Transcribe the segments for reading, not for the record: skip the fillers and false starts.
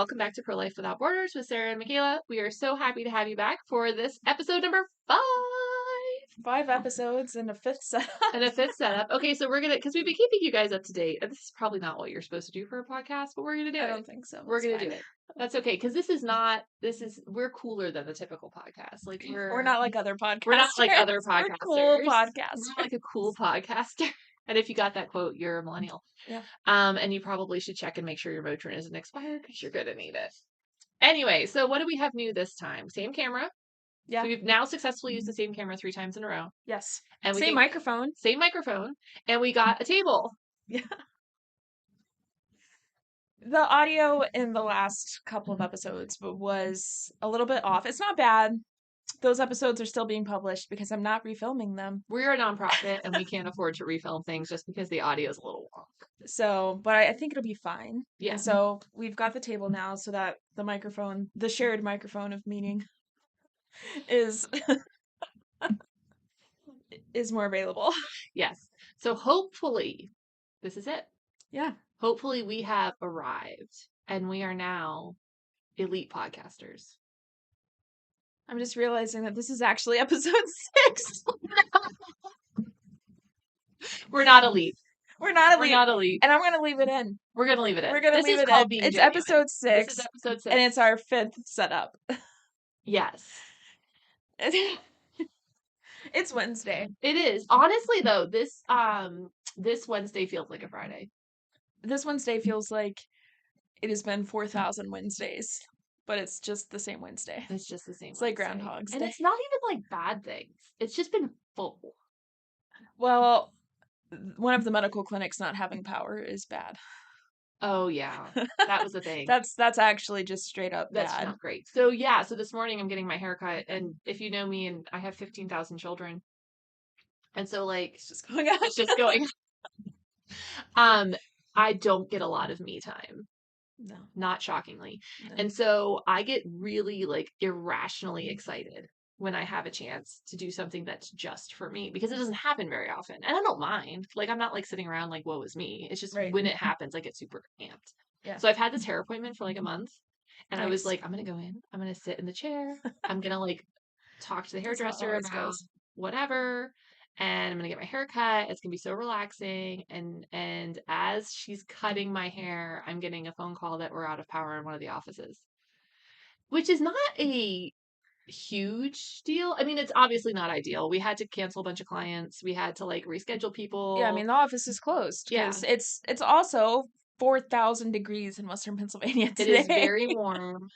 welcome back to Pro Life Without Borders with Sarah and Mikayla. We are so happy to have you back for this episode number 5. 5 episodes and a 5th setup. And a 5th setup. Okay, so we're going to, because we've been keeping you guys up to date, and this is probably not what you're supposed to do for a podcast, but we're going to do it. I don't think so. We're going to do it. That's okay, because we're cooler than the typical podcast. Like, we're not like other podcasters. We're not like other podcasters. We're cool podcasters. We're not like a cool podcaster. And if you got that quote, you're a millennial. Yeah. And you probably should check and make sure your Motrin isn't expired because you're going to need it. Anyway, so what do we have new this time? Same camera. Yeah. So we've now successfully used the same camera 3 times in a row. Yes. And same microphone. Same microphone. And we got a table. Yeah. The audio in the last couple of episodes was a little bit off. It's not bad. Those episodes are still being published because I'm not refilming them. We're a nonprofit and we can't afford to refilm things just because the audio is a little wrong. So, but I think it'll be fine. Yeah. And so we've got the table now so that the microphone, the shared microphone of meeting is more available. Yes. So hopefully this is it. Yeah. Hopefully we have arrived and we are now elite podcasters. I'm just realizing that this is actually episode 6. We're not elite. We're not elite. We're not elite. And I'm going to leave it in. We're going to leave it in. We're going to leave it in. It's genuine. episode 6. This is episode 6. And it's our 5th setup. Yes. It's Wednesday. It is. Honestly, though, this Wednesday feels like a Friday. This Wednesday feels like it has been 4,000 Wednesdays. But it's just the same Wednesday. It's just the same It's Wednesday. like Groundhog's Day. And it's not even like bad things. It's just been full. Well, one of the medical clinics not having power is bad. Oh, yeah. That was the thing. That's actually just straight up bad. That's not great. So, yeah. So this morning I'm getting my hair cut. And if you know me, and I have 15,000 children. And so, like, it's just going on. It's just going on. I don't get a lot of me time. No. Not shockingly. No. And so I get really like irrationally excited when I have a chance to do something that's just for me because it doesn't happen very often. And I don't mind. Like I'm not like sitting around like, woe is me. It's just when it happens, I get super amped. Yeah. So I've had this hair appointment for like a month and nice. I was like, I'm going to go in, I'm going to sit in the chair. I'm going to like talk to the hairdresser about whatever. And I'm going to get my hair cut. It's going to be so relaxing. And as she's cutting my hair, I'm getting a phone call that we're out of power in one of the offices, which is not a huge deal. I mean, it's obviously not ideal. We had to cancel a bunch of clients. We had to like reschedule people. Yeah, I mean, the office is closed. Yeah. It's also 4,000 degrees in Western Pennsylvania today. It is very warm.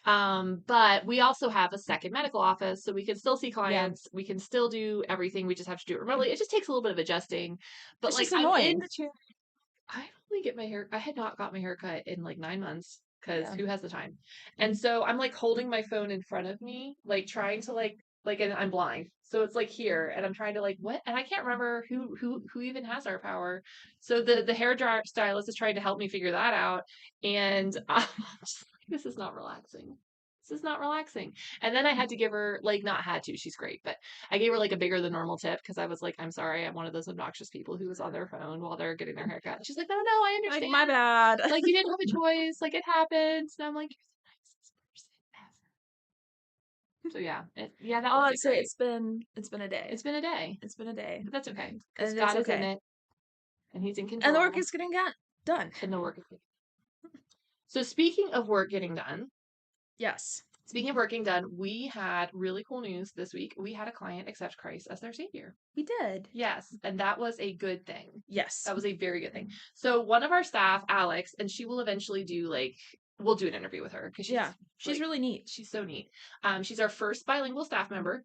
But we also have a second medical office, so we can still see clients. Yeah. We can still do everything. We just have to do it remotely. It just takes a little bit of adjusting. But it's like, I'm in the chair. I only get my hair. I had not got my hair cut in like 9 months because who has the time? And so I'm like holding my phone in front of me, like trying to like, and I'm blind. So it's like here and I'm trying to like, what? And I can't remember who even has our power. So the hair stylist is trying to help me figure that out. And I'm just like, this is not relaxing. This is not relaxing. And then I had to give her, like, not had to, she's great, but I gave her like a bigger than normal tip because I was like, I'm sorry, I'm one of those obnoxious people who was on their phone while they're getting their haircut. She's like, no, I understand. Like, my bad. Like, you didn't have a choice. Like, it happens. And I'm like, you're the nicest person ever. So yeah, that was say it's been a day. It's been a day. It's been a day. But that's okay. Because God is in it. And he's in control. And the work is getting done. And the work is getting done. So speaking of work getting done. Yes. Speaking of work getting done, we had really cool news this week. We had a client accept Christ as their savior. We did. Yes. And that was a good thing. Yes. That was a very good thing. So one of our staff, Alex, and she will eventually do we'll do an interview with her. Because she's really neat. She's so neat. She's our first bilingual staff member.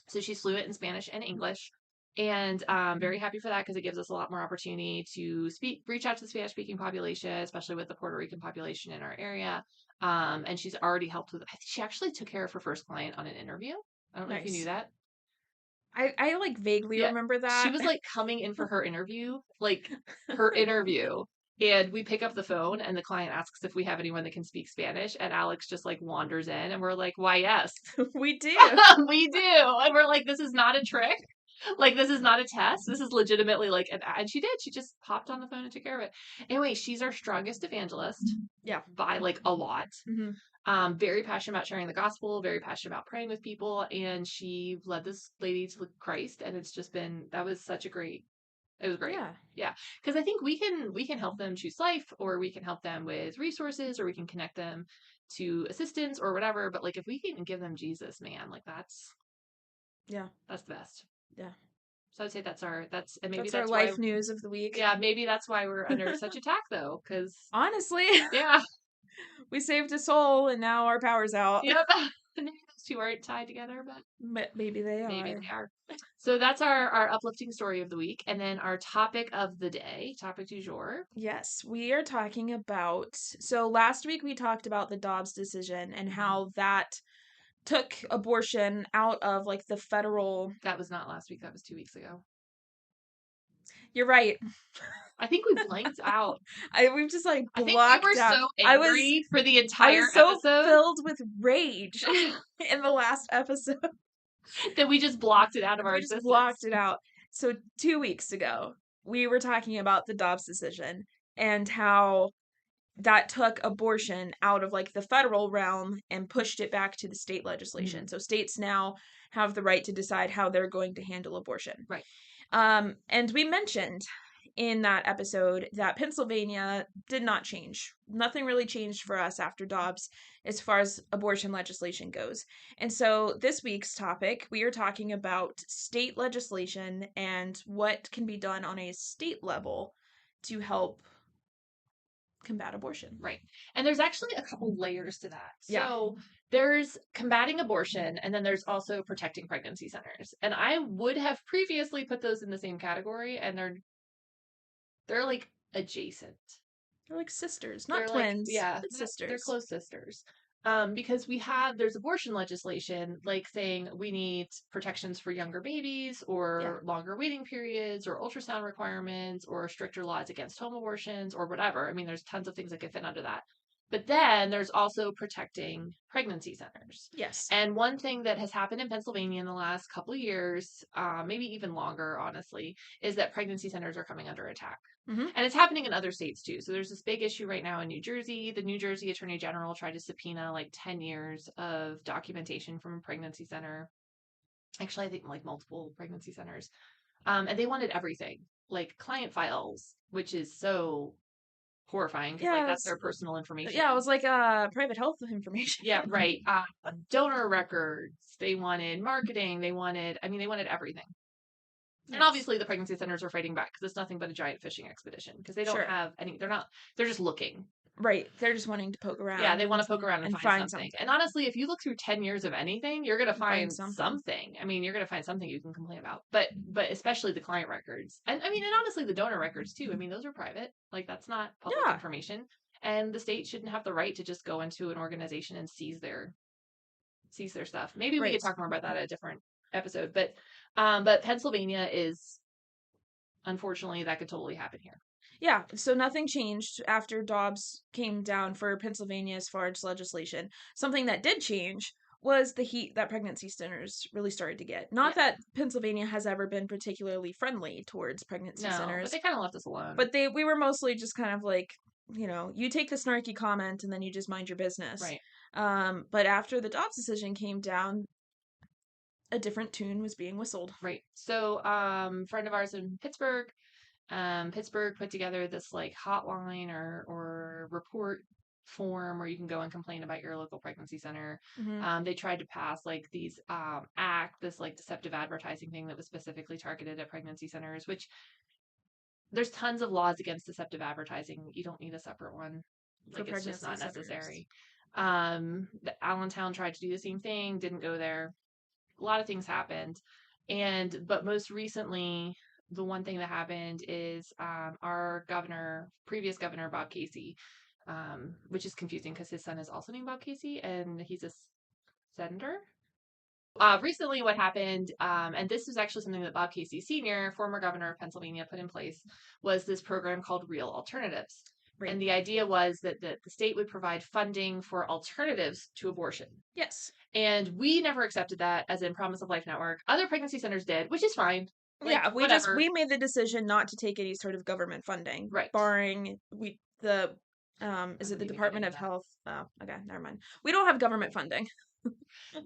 So she's fluent in Spanish and English. And I'm very happy for that because it gives us a lot more opportunity to reach out to the Spanish-speaking population, especially with the Puerto Rican population in our area. And she's already helped with it. She actually took care of her first client on an interview. I don't know if you knew that. I like vaguely remember that. She was like coming in for her interview, and we pick up the phone and the client asks if we have anyone that can speak Spanish, and Alex just like wanders in and we're like, why, yes. We do. We do. And we're like, this is not a trick. Like, this is not a test. This is legitimately like, and she did. She just hopped on the phone and took care of it. Anyway, she's our strongest evangelist Yeah. by like a lot. Mm-hmm. Very passionate about sharing the gospel, very passionate about praying with people. And she led this lady to Christ. And it's just been, that was such a great, it was great. Yeah. Yeah. Because I think we can help them choose life, or we can help them with resources, or we can connect them to assistance or whatever. But like, if we can give them Jesus, man, like Yeah. that's the best. Yeah. So I'd say and maybe That's our that's why, life news of the week. yeah, maybe that's why we're under such attack though. Because, Honestly, yeah, we saved a soul and now our power's out. yep. Maybe those two aren't tied together, but Maybe they maybe are. they are. So that's our uplifting story of the week. And then our topic of the day, topic du jour. Yes, we are talking about. So last week we talked about the Dobbs decision and how that took abortion out of like the federal. That was not last week. That was 2 weeks ago. You're right. I think we blanked out. We've just like I think we were blocked out. so angry for the I entire was so episode filled with rage in the last episode. that we just blocked it out of our We just existence. blocked it out. So 2 weeks ago, we were talking about the Dobbs decision and how that took abortion out of like the federal realm and pushed it back to the state legislation. Mm-hmm. So states now have the right to decide how they're going to handle abortion. Right. And we mentioned in that episode that Pennsylvania did not change. Nothing really changed for us after Dobbs as far as abortion legislation goes. And so this week's topic, we are talking about state legislation and what can be done on a state level to help combat abortion. Right. And there's actually a couple layers to that. Yeah. So there's combating abortion, and then there's also protecting pregnancy centers. And I would have previously put those in the same category, and they're like adjacent. They're like sisters, not They're twins, yeah, but they're sisters. close sisters. Because there's abortion legislation, like saying we need protections for younger babies, or longer waiting periods, or ultrasound requirements, or stricter laws against home abortions, or whatever. I mean, there's tons of things that could fit under that. But then there's also protecting pregnancy centers. Yes. And one thing that has happened in Pennsylvania in the last couple of years, maybe even longer, honestly, is that pregnancy centers are coming under attack. Mm-hmm. And it's happening in other states too. So there's this big issue right now in New Jersey. The New Jersey Attorney General tried to subpoena like 10 years of documentation from a pregnancy center. Actually, I think like multiple pregnancy centers. And they wanted everything, like client files, which is so horrifying because like that's their personal information. Yeah, it was like private health information. Yeah, right. Donor records. They wanted marketing. They wanted everything. Yes. And obviously the pregnancy centers are fighting back because it's nothing but a giant fishing expedition because they don't have any, they're just looking. Right. They're just wanting to poke around. Yeah, they want to poke around and find something. And honestly, if you look through 10 years of anything, you're going to find something. I mean, you're going to find something you can complain about. But especially the client records. And I mean, and honestly, the donor records too. I mean, those are private. Like, that's not public information. And the state shouldn't have the right to just go into an organization and seize their stuff. Maybe we could talk more about that at a different episode. But Pennsylvania is, unfortunately, that could totally happen here. Yeah, so nothing changed after Dobbs came down for Pennsylvania as far as legislation. Something that did change was the heat that pregnancy centers really started to get. Not that Pennsylvania has ever been particularly friendly towards pregnancy centers. But they kind of left us alone. But we were mostly just kind of like, you take the snarky comment and then you just mind your business. Right. But after the Dobbs decision came down, a different tune was being whistled. Right. So, friend of ours in Pittsburgh put together this like hotline or report form where you can go and complain about your local pregnancy center. Mm-hmm. They tried to pass like these this like deceptive advertising thing that was specifically targeted at pregnancy centers, which there's tons of laws against deceptive advertising. You don't need a separate one. Like, it's just not necessary. The Allentown tried to do the same thing, didn't go there. A lot of things happened. But most recently, the one thing that happened is our previous governor, Bob Casey, which is confusing because his son is also named Bob Casey and he's a senator. Recently what happened, and this is actually something that Bob Casey Sr., former governor of Pennsylvania, put in place, was this program called Real Alternatives. Right. And the idea was that the state would provide funding for alternatives to abortion. Yes. And we never accepted that as in Promise of Life Network. Other pregnancy centers did, which is fine. Like, Yeah, whatever. we made the decision not to take any sort of government funding, Right. barring the I is it the wouldn't even get Department into of that. Health? Oh, okay, never mind. We don't have government funding.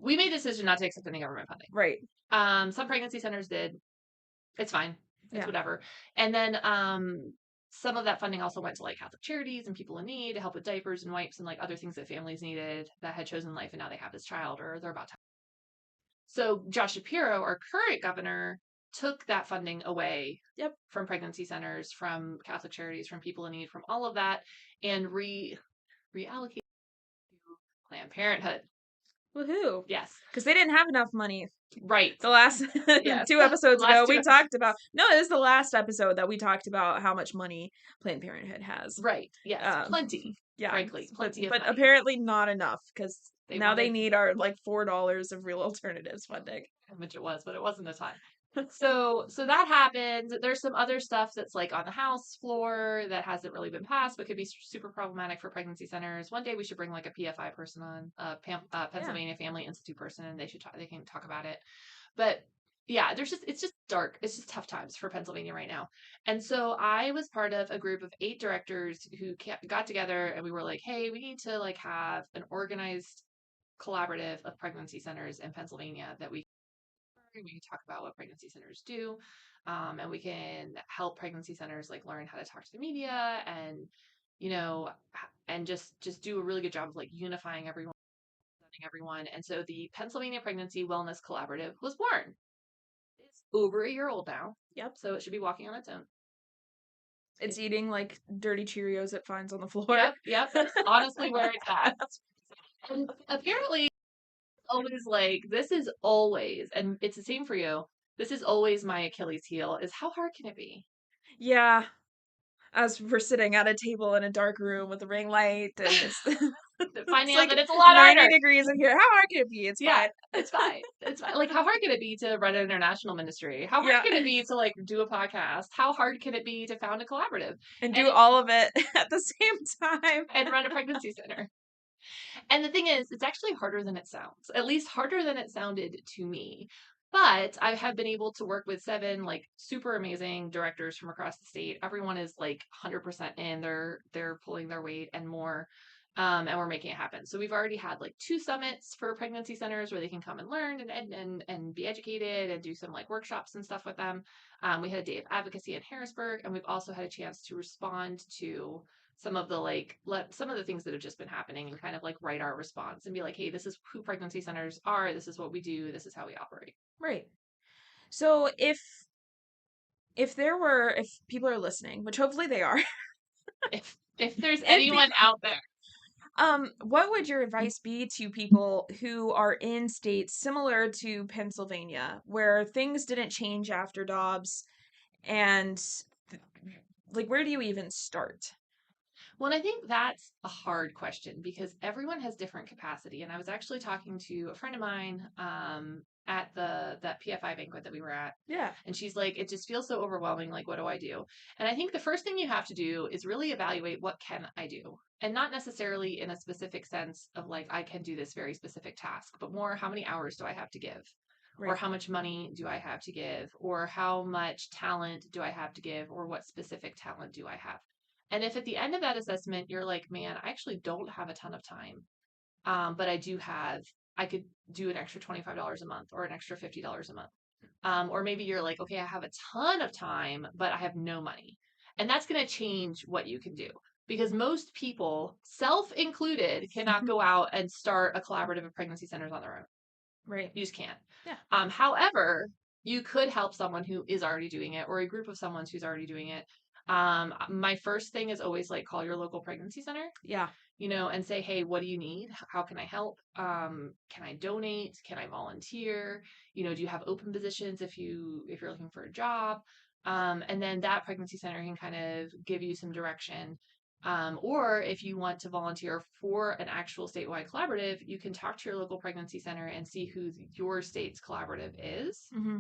We made a decision not to accept any government funding. Right. Some pregnancy centers did. It's fine. It's Yeah. whatever. And then some of that funding also went to like Catholic charities and people in need to help with diapers and wipes and like other things that families needed that had chosen life and now they have this child or they're about to. So Josh Shapiro, our current governor, took that funding away Yep. from pregnancy centers, from Catholic charities, from people in need, from all of that, and reallocated to Planned Parenthood. Woohoo. Yes. Because they didn't have enough money. Right. The last Yes. 2 episodes Last ago, two we episodes. talked about, no, it was the last episode that we talked about how much money Planned Parenthood has. Right. Yes. Plenty. Yeah. Frankly, plenty of but money. apparently not enough because They now they wanted, need our like $4 of real alternatives funding. how much it was, but it wasn't a ton. So that happened. There's some other stuff that's like on the House floor that hasn't really been passed, but could be super problematic for pregnancy centers. One day we should bring like a PFI person on, Pennsylvania Family Institute person, and they can talk about it. But yeah, it's just dark. It's just tough times for Pennsylvania right now. And so I was part of a group of 8 directors who got together and we were like, hey, we need to like have an organized collaborative of pregnancy centers in Pennsylvania that we can talk about what pregnancy centers do, and we can help pregnancy centers like learn how to talk to the media and and just do a really good job of like unifying everyone. And so the Pennsylvania Pregnancy Wellness Collaborative was born. It's over a year old now. Yep. So it should be walking on its own. It's eating like dirty Cheerios it finds on the floor. Yep. That's honestly where it's at. And apparently always like, this is always, and it's the same for you, this is always my Achilles heel, is how hard can it be? Yeah. As we're sitting at a table in a dark room with a ring light and it's Finding it's out like that it's a lot 90 harder. degrees in here. How hard can it be? It's Yeah, fine. it's fine. It's fine. Like, how hard can it be to run an international ministry? How hard Yeah. can it be to like do a podcast? How hard can it be to found a collaborative And do all of it at the same time and run a pregnancy center? And the thing is, it's actually harder than it sounds, at least harder than it sounded to me. But I have been able to work with 7 like super amazing directors from across the state. Everyone is like 100% in. They're pulling their weight and more. And we're making it happen. So we've already had like 2 summits for pregnancy centers where they can come and learn and be educated and do some like workshops and stuff with them. We had a day of advocacy in Harrisburg, and we've also had a chance to respond to some of the some of the things that have just been happening and kind of like write our response and be like, hey, this is who pregnancy centers are, this is what we do, this is how we operate. Right. So if people are listening, which hopefully they are, if there's if anyone out there, what would your advice be to people who are in states similar to Pennsylvania where things didn't change after Dobbs and like where do you even start? well, I think that's a hard question because everyone has different capacity. And I was actually talking to a friend of mine at that PFI banquet that we were at. Yeah. And she's like, it just feels so overwhelming. Like, what do I do? And I think the first thing you have to do is really evaluate what can I do? And not necessarily in a specific sense of like, I can do this very specific task, but more how many hours do I have to give? Or Right. how much money do I have to give? Or how much talent do I have to give? Or what specific talent do I have? And if at the end of that assessment, you're like, man, I actually don't have a ton of time, but I could do an extra $25 a month or an extra $50 a month. Or maybe you're like, okay, I have a ton of time, but I have no money. And that's going to change what you can do because most people, self included, cannot go out and start a collaborative of pregnancy centers on their own. Right. You just can't. Yeah. However, you could help someone who is already doing it or a group of someone who's already doing it. My first thing is always like call your local pregnancy center. Yeah. And say, hey, what do you need? How can I help? Can I donate? Can I volunteer? Do you have open positions if you're looking for a job? And then that pregnancy center can kind of give you some direction. Or if you want to volunteer for an actual statewide collaborative, you can talk to your local pregnancy center and see who your state's collaborative is. Mm-hmm.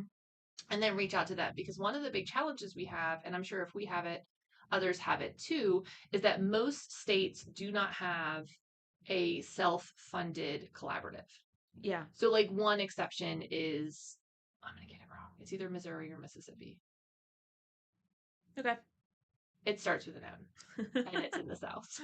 And then reach out to them because one of the big challenges we have, and I'm sure if we have it, others have it too, is that most states do not have a self-funded collaborative. Yeah. So like one exception is, I'm going to get it wrong. It's either Missouri or Mississippi. Okay. It starts with an M and it's in the South.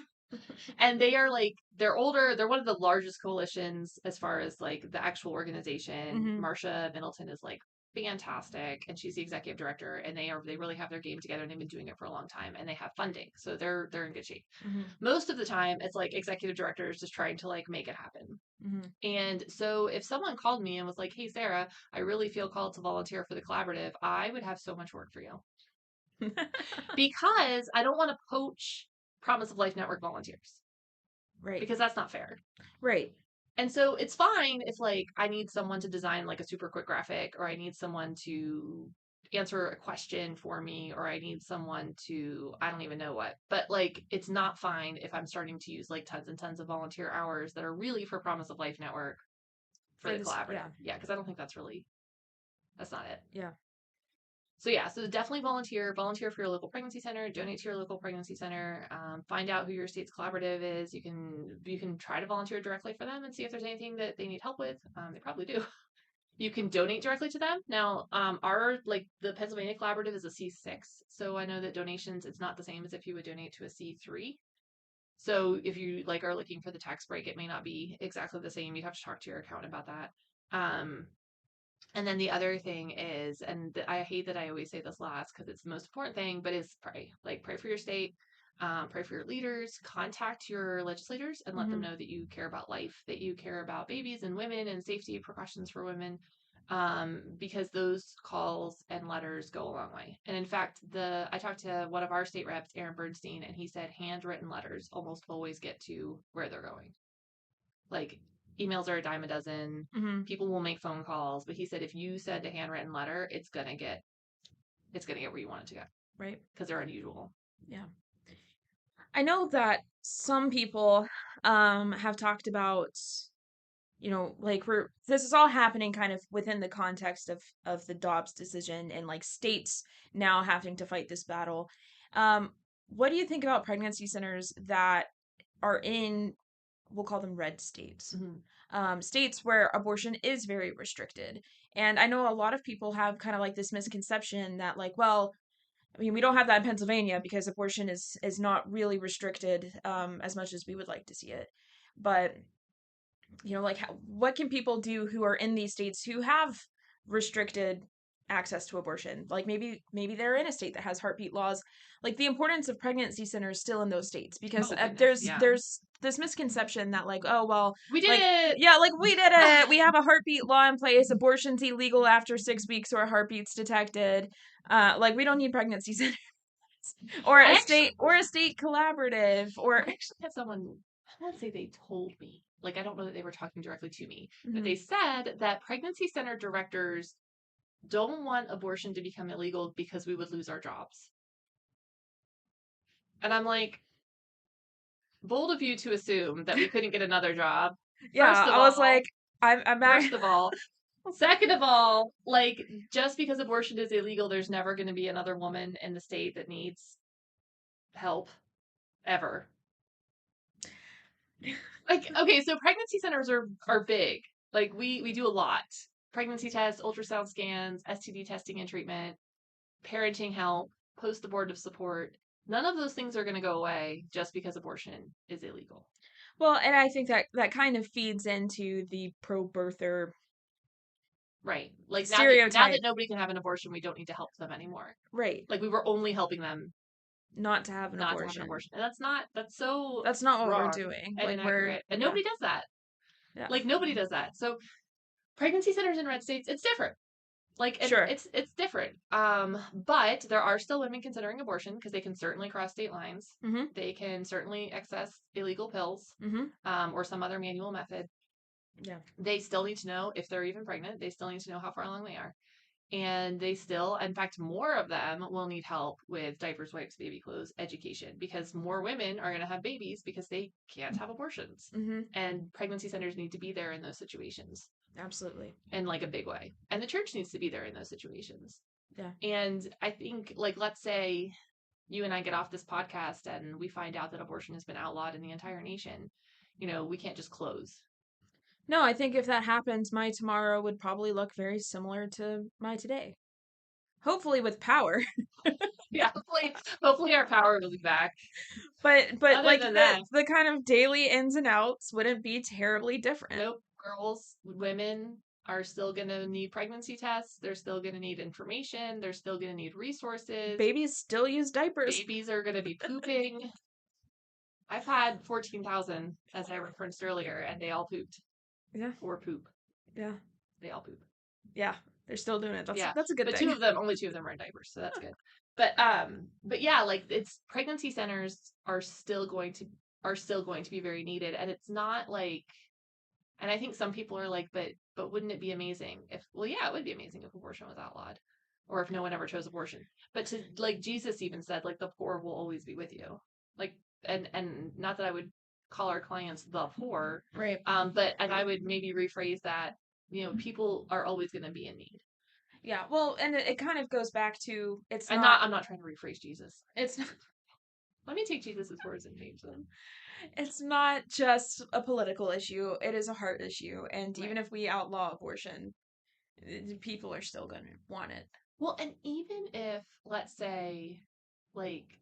And they are like, they're older. They're one of the largest coalitions as far as like the actual organization. Mm-hmm. Marsha Middleton is like fantastic, and she's the executive director, and they really have their game together, and they've been doing it for a long time, and they have funding, so they're in good shape. Mm-hmm. Most of the time it's like executive directors just trying to like make it happen. Mm-hmm. And so if someone called me and was like, hey Sarah, I really feel called to volunteer for the collaborative, I would have so much work for you. Because I don't want to poach Promise of Life Network volunteers. Right. Because that's not fair. Right. And so it's fine if like I need someone to design like a super quick graphic, or I need someone to answer a question for me, or I need someone to, I don't even know what. But like it's not fine if I'm starting to use like tons and tons of volunteer hours that are really for Promise of Life Network for the collaborative. Yeah, because I don't think that's not it. Yeah. So yeah, so definitely volunteer for your local pregnancy center, donate to your local pregnancy center, find out who your state's collaborative is. You can try to volunteer directly for them and see if there's anything that they need help with. They probably do. You can donate directly to them. Now, our like the Pennsylvania collaborative is a C6, so I know that donations, it's not the same as if you would donate to a C3. So if you like are looking for the tax break, it may not be exactly the same. You'd have to talk to your accountant about that. And then the other thing is, and I hate that I always say this last because it's the most important thing, but is pray. Like pray for your state, pray for your leaders, contact your legislators and let them know that you care about life, that you care about babies and women and safety precautions for women, because those calls and letters go a long way. And in fact, I talked to one of our state reps, Aaron Bernstein, and he said handwritten letters almost always get to where they're going. Like emails are a dime a dozen. Mm-hmm. People will make phone calls, but he said if you send a handwritten letter, it's gonna get where you want it to go. Right. Because they're unusual. Yeah. I know that some people have talked about, like this is all happening kind of within the context of the Dobbs decision and like states now having to fight this battle. What do you think about pregnancy centers that are in, we'll call them red states? Mm-hmm. States where abortion is very restricted. And I know a lot of people have kind of like this misconception that like, well, I mean, we don't have that in Pennsylvania because abortion is not really restricted as much as we would like to see it. But like what can people do who are in these states who have restricted access to abortion? Like maybe they're in a state that has heartbeat laws. Like the importance of pregnancy centers still in those states because there's this misconception that like, oh well, we did like it. yeah, like we did it. We have a heartbeat law in place. Abortion's illegal after 6 weeks or a heartbeat's detected. Like we don't need pregnancy centers or a state collaborative. Or I actually had someone, I won't say they told me, like I don't know that they were talking directly to me, mm-hmm. but they said that pregnancy center directors don't want abortion to become illegal because we would lose our jobs. And I'm like, bold of you to assume that we couldn't get another job. Yeah, I was like, I'm first of all. Second of all, like just because abortion is illegal, there's never going to be another woman in the state that needs help ever. Like, okay, so pregnancy centers are big. Like we do a lot. Pregnancy tests, ultrasound scans, STD testing and treatment, parenting help, post-abortive support. None of those things are going to go away just because abortion is illegal. Well, and I think that kind of feeds into the pro-birther right. Like stereotype. Now that nobody can have an abortion, we don't need to help them anymore. Right. Like we were only helping them not to have an abortion. And that's not what wrong we're doing. And like inaccurate. And nobody does that. Yeah. Like nobody does that. So pregnancy centers in red states, it's different. Like sure. it's different. But there are still women considering abortion because they can certainly cross state lines. Mm-hmm. They can certainly access illegal pills, or some other manual method. Yeah. They still need to know if they're even pregnant. They still need to know how far along they are. And they still, in fact, more of them will need help with diapers, wipes, baby clothes, education, because more women are going to have babies because they can't have abortions. Mm-hmm. And pregnancy centers need to be there in those situations. Absolutely. In like a big way. And the church needs to be there in those situations. Yeah. And I think, like, let's say you and I get off this podcast and we find out that abortion has been outlawed in the entire nation, we can't just close. No, I think if that happens, my tomorrow would probably look very similar to my today. Hopefully with power. Yeah, hopefully our power will be back. But Other like than that, the kind of daily ins and outs wouldn't be terribly different. nope. Girls, women are still going to need pregnancy tests. They're still going to need information. They're still going to need resources. Babies still use diapers. Babies are going to be pooping. I've had 14,000, as I referenced earlier, and they all pooped. Yeah. Or poop. Yeah. They all poop. Yeah. They're still doing it. Yeah. That's a good but thing. only two of them are in diapers, so that's good. But yeah, like it's pregnancy centers are still going to be very needed, and it's not like, and I think some people are like, but wouldn't it be amazing if, well, yeah, it would be amazing if abortion was outlawed, or if no one ever chose abortion. But to, like Jesus even said, like the poor will always be with you, like, and not that I would call our clients the poor, Right. but and I would maybe rephrase that, people are always going to be in need. Yeah, well, and it kind of goes back to I'm not trying to rephrase Jesus. It's not. Let me take Jesus's words and change them. It's not just a political issue; it is a heart issue. And Right. even if we outlaw abortion, people are still going to want it. Well, and even if, let's say, like,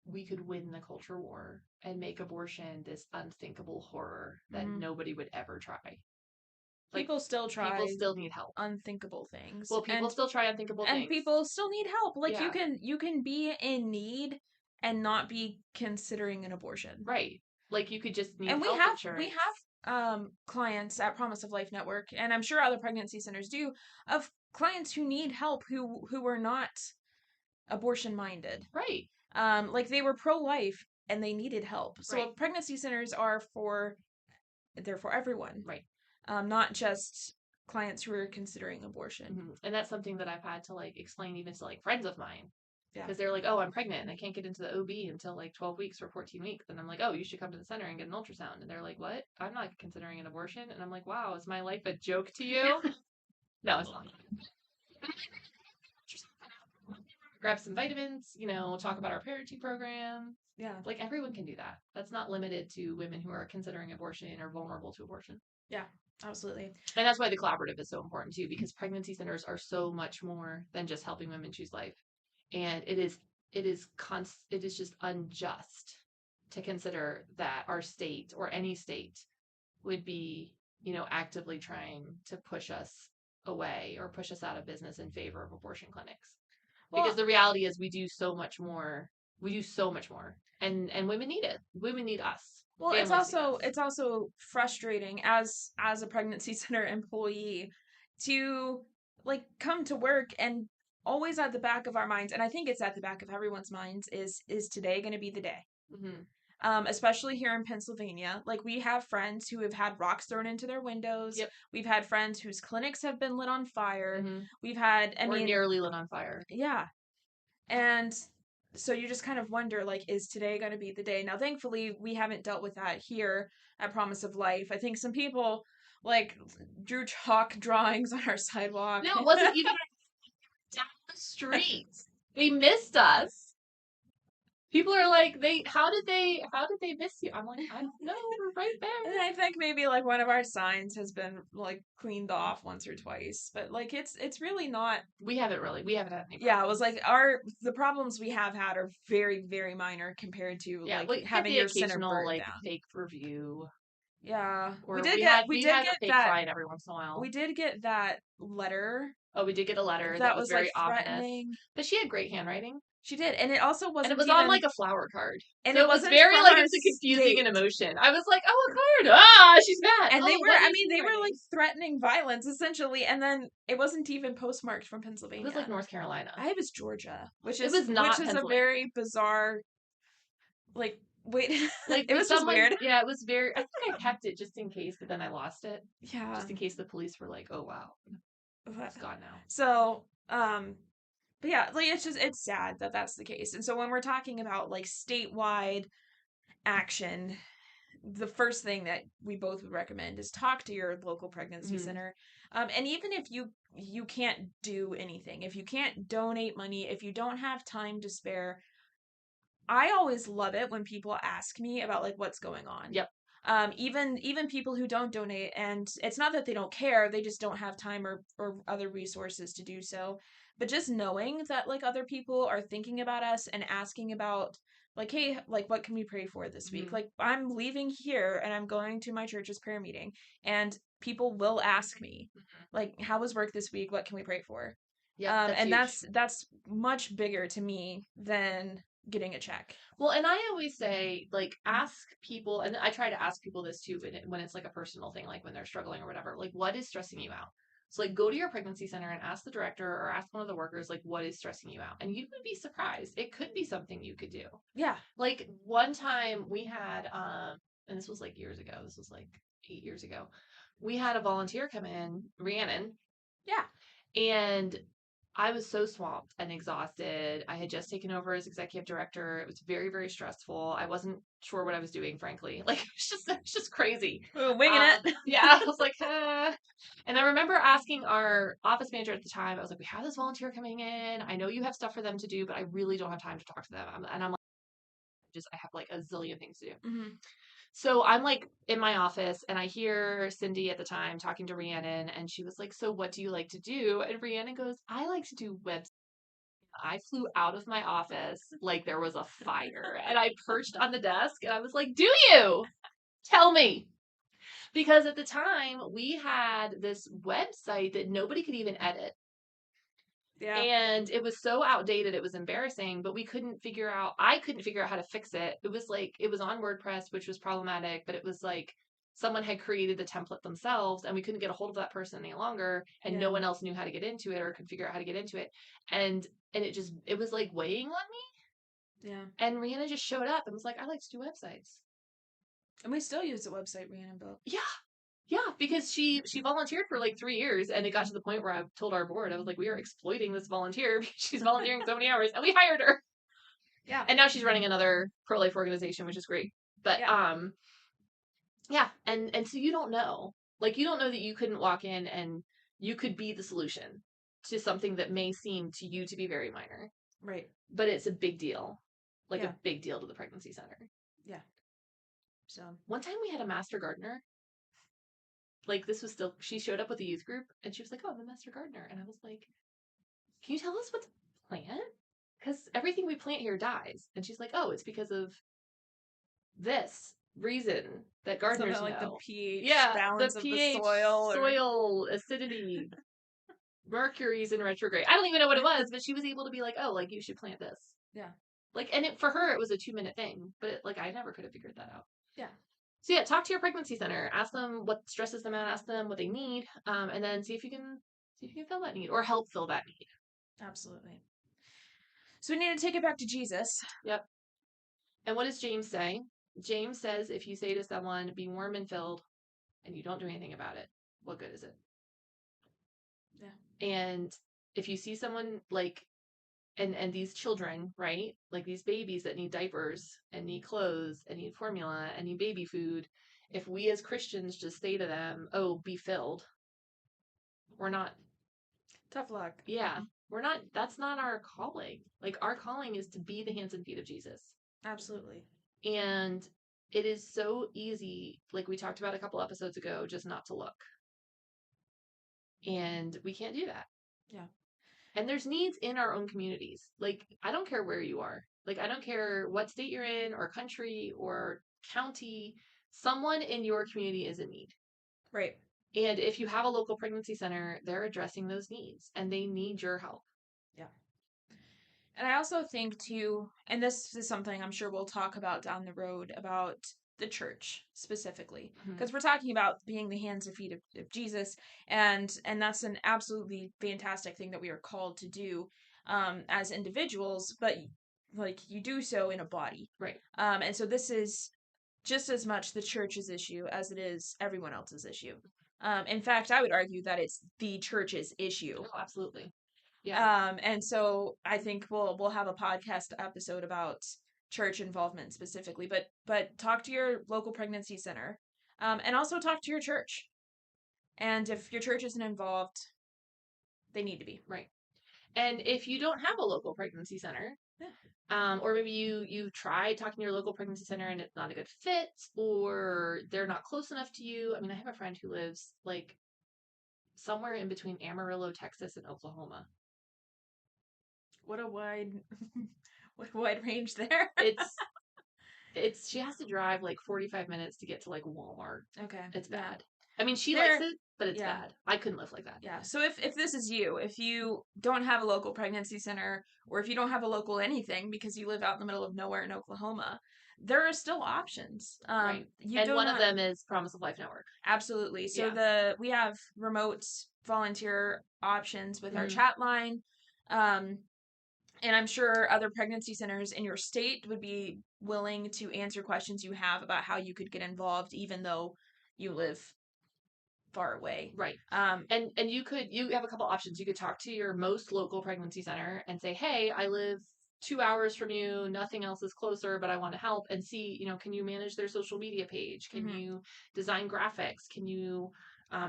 we could win the culture war and make abortion this unthinkable horror that nobody would ever try. People still try. People still need help. Unthinkable things. Well, people still try unthinkable things. And people still need help. Like, Yeah. you can be in need and not be considering an abortion. Right. Like, you could just need And health insurance. We have clients at Promise of Life Network, and I'm sure other pregnancy centers do, of clients who need help who are not abortion minded. Right. Like they were pro-life and they needed help. So Right. pregnancy centers they're for everyone. Right. Not just clients who are considering abortion. Mm-hmm. And that's something that I've had to like explain even to like friends of mine. Yeah. Because they're like, oh, I'm pregnant and I can't get into the OB until like 12 weeks or 14 weeks. And I'm like, oh, you should come to the center and get an ultrasound. And they're like, what? I'm not considering an abortion. And I'm like, wow, is my life a joke to you? No, it's not. Grab some vitamins, talk about our parenting program. Yeah. Like everyone can do that. That's not limited to women who are considering abortion or vulnerable to abortion. Yeah, absolutely. And that's why the collaborative is so important too, because pregnancy centers are so much more than just helping women choose life. And it is just unjust to consider that our state or any state would be, actively trying to push us away or push us out of business in favor of abortion clinics. Because the reality is we do so much more. And women need it. Women need us. Well, it's also frustrating as a pregnancy center employee to like come to work and always at the back of our minds, and I think it's at the back of everyone's minds, is today going to be the day? Mm-hmm. Especially here in Pennsylvania. Like, we have friends who have had rocks thrown into their windows. Yep. We've had friends whose clinics have been lit on fire. Mm-hmm. We've had, nearly lit on fire. Yeah. And so you just kind of wonder, like, is today going to be the day? Now, thankfully, we haven't dealt with that here at Promise of Life. I think some people, like, drew chalk drawings on our sidewalk. No, it wasn't even down the street. They missed us. People are like, how did they miss you? I'm like, I don't know, we're right there. And I think maybe like one of our signs has been like cleaned off once or twice, but like it's really not. We haven't had any problems. Yeah, it was like the problems we have had are very, very minor compared to like having your center burned like down. Fake review. Yeah, we did get that client every once in a while. We did get that letter. Oh, we did get a letter that was very like threatening. Ominous. But she had great handwriting. She did, and it also wasn't. And it was on like a flower card, and so it was very like it's a confusing an emotion. I was like, "Oh, a card! Ah, she's mad." And they were like threatening violence essentially, and then it wasn't even postmarked from Pennsylvania. It was like North Carolina. It was Georgia, which is a very bizarre. Like, wait, like it was just weird. Yeah, it was very. I think I kept it just in case, but then I lost it. Yeah, just in case the police were like, "Oh wow, it's gone now." So, but yeah, like it's sad that that's the case. And so when we're talking about like statewide action, the first thing that we both would recommend is talk to your local pregnancy center. And even if you can't do anything, if you can't donate money, if you don't have time to spare, I always love it when people ask me about like what's going on. Yep. Even people who don't donate, and it's not that they don't care, they just don't have time or other resources to do so. But just knowing that like other people are thinking about us and asking about like, hey, like what can we pray for this week? Mhm. Like I'm leaving here and I'm going to my church's prayer meeting, and people will ask me, Mhm. like, how was work this week? What can we pray for? Yep, that's And huge. that's much bigger to me than getting a check. Well, and I always say, like, ask people, and I try to ask people this too when it's like a personal thing, like when they're struggling or whatever, like, what is stressing you out? So, like, go to your pregnancy center and ask the director or ask one of the workers, like, what is stressing you out? And you would be surprised. It could be something you could do. Yeah. Like, one time we had, and this was like years ago, this was like 8 years ago, we had a volunteer come in, Rhiannon, Yeah. and I was so swamped and exhausted. I had just taken over as executive director. It was very, very stressful. I wasn't sure what I was doing, frankly. Like it was just crazy. Ooh, winging it. Yeah, I was like, And I remember asking our office manager at the time. I was like, we have this volunteer coming in. I know you have stuff for them to do, but I really don't have time to talk to them. And I'm like, I have like a zillion things to do. Hmm. So I'm like in my office and I hear Cindy at the time talking to Rhiannon and she was like, so what do you like to do? And Rhiannon goes, I like to do websites. I flew out of my office like there was a fire and I perched on the desk and I was like, do you? Tell me. Because at the time we had this website that nobody could even edit. Yeah. And it was so outdated, it was embarrassing, but I couldn't figure out how to fix it. It was like, it was on WordPress, which was problematic, but it was like someone had created the template themselves and we couldn't get a hold of that person any longer. And no Yeah. one else knew how to get into it or could figure out how to get into it. And it was like weighing on me. Yeah. And Rihanna just showed up and was like, I like to do websites. And we still use the website Rhiannon built. Yeah. Yeah, because she volunteered for like 3 years, and it got to the point where I told our board, I was like, we are exploiting this volunteer because she's volunteering so many hours, and we hired her. Yeah. And now she's running another pro life organization, which is great. But Yeah. yeah, and so you don't know, like you don't know that you couldn't walk in and you could be the solution to something that may seem to you to be very minor, Right. but it's a big deal, like Yeah. a big deal to the pregnancy center. Yeah. So. One time we had a master gardener. Like this was still, she showed up with a youth group, and she was like, "Oh, I'm a master gardener," and I was like, can you tell us what to plant? Because everything we plant here dies. And she's like, oh, it's because of this reason that Something gardeners like the know. pH Yeah, the balance of the pH, soil or soil, acidity, Mercury's in retrograde. I don't even know what it was, but she was able to be like, oh, like you should plant this. yeah. Like, and for her, it was a 2 minute thing, but like I never could have figured that out. Yeah. So yeah, talk to your pregnancy center. Ask them what stresses them out. Ask them what they need, and then see if you can fill that need or help fill that need. Absolutely. So we need to take it back to Jesus. Yep. And what does James say? James says if you say to someone, be warm and filled, and you don't do anything about it, what good is it? Yeah. And if you see someone like, and these children, right? Like these babies that need diapers and need clothes and need formula and need baby food, if we as Christians just say to them, oh, be filled, we're not, Tough luck. yeah, we're not, that's not our calling. Like our calling is to be the hands and feet of Jesus. Absolutely. And it is so easy, like we talked about a couple episodes ago, just not to look. And we can't do that. Yeah. And there's needs in our own communities. Like, I don't care where you are. Like, I don't care what state you're in or country or county. Someone in your community is in need. Right. And if you have a local pregnancy center, they're addressing those needs and they need your help. Yeah. And I also think too, and this is something I'm sure we'll talk about down the road about the church specifically, because we're talking about being the hands and feet of Jesus, and that's an absolutely fantastic thing that we are called to do as individuals, but like you do so in a body, Right. and so this is just as much the church's issue as it is everyone else's issue. In fact, I would argue that it's the church's issue. Oh, absolutely. Yeah. And so I think we'll have a podcast episode about church involvement specifically, but talk to your local pregnancy center, and also talk to your church. And if your church isn't involved, they need to be. Right. And if you don't have a local pregnancy center, or maybe you tried talking to your local pregnancy center and it's not a good fit, or they're not close enough to you. I mean, I have a friend who lives like somewhere in between Amarillo, Texas, and Oklahoma. What a wide, what a wide range there. She has to drive like 45 minutes to get to like Walmart. Okay. It's bad. I mean, she likes it, but it's yeah. bad. I couldn't live like that. Yeah. So if this is you, if you don't have a local pregnancy center, or if you don't have a local anything because you live out in the middle of nowhere in Oklahoma, there are still options. Right. And one of them is Promise of Life Network. Absolutely. So we have remote volunteer options with our chat line. And I'm sure other pregnancy centers in your state would be willing to answer questions you have about how you could get involved, even though you live far away. Right. And you have a couple options. You could talk to your most local pregnancy center and say, hey, I live 2 hours from you, nothing else is closer, but I want to help, and see, can you manage their social media page? Can you design graphics? Can you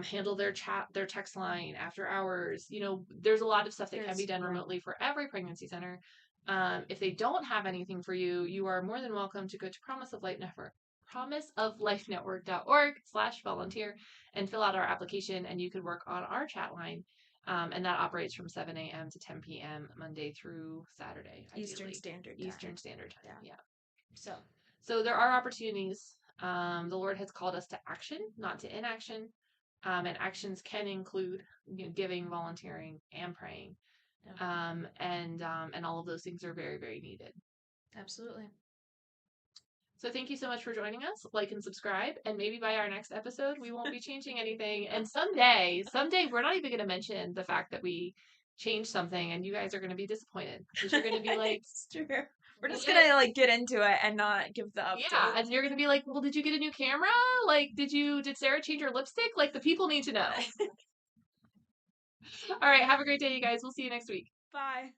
handle their text line after hours? There's a lot of stuff that can be done remotely for every pregnancy center. If they don't have anything for you, you are more than welcome to go to promiseoflifenetwork.org/volunteer and fill out our application, and you could work on our chat line. And that operates from 7 a.m. to 10 p.m. Monday through Saturday. Eastern Standard Time. Eastern Standard Time. Yeah. So there are opportunities. The Lord has called us to action, not to inaction. And actions can include giving, volunteering, and praying. And all of those things are very, very needed. Absolutely. So thank you so much for joining us. Like and subscribe, and maybe by our next episode, we won't be changing anything. And someday, we're not even going to mention the fact that we changed something, and you guys are going to be disappointed because you're going to be like, it's true. We're just going to like get into it and not give the update. Yeah, and you're going to be like, well, did you get a new camera? Like, did Sarah change her lipstick? Like, the people need to know. All right, have a great day, you guys. We'll see you next week. Bye.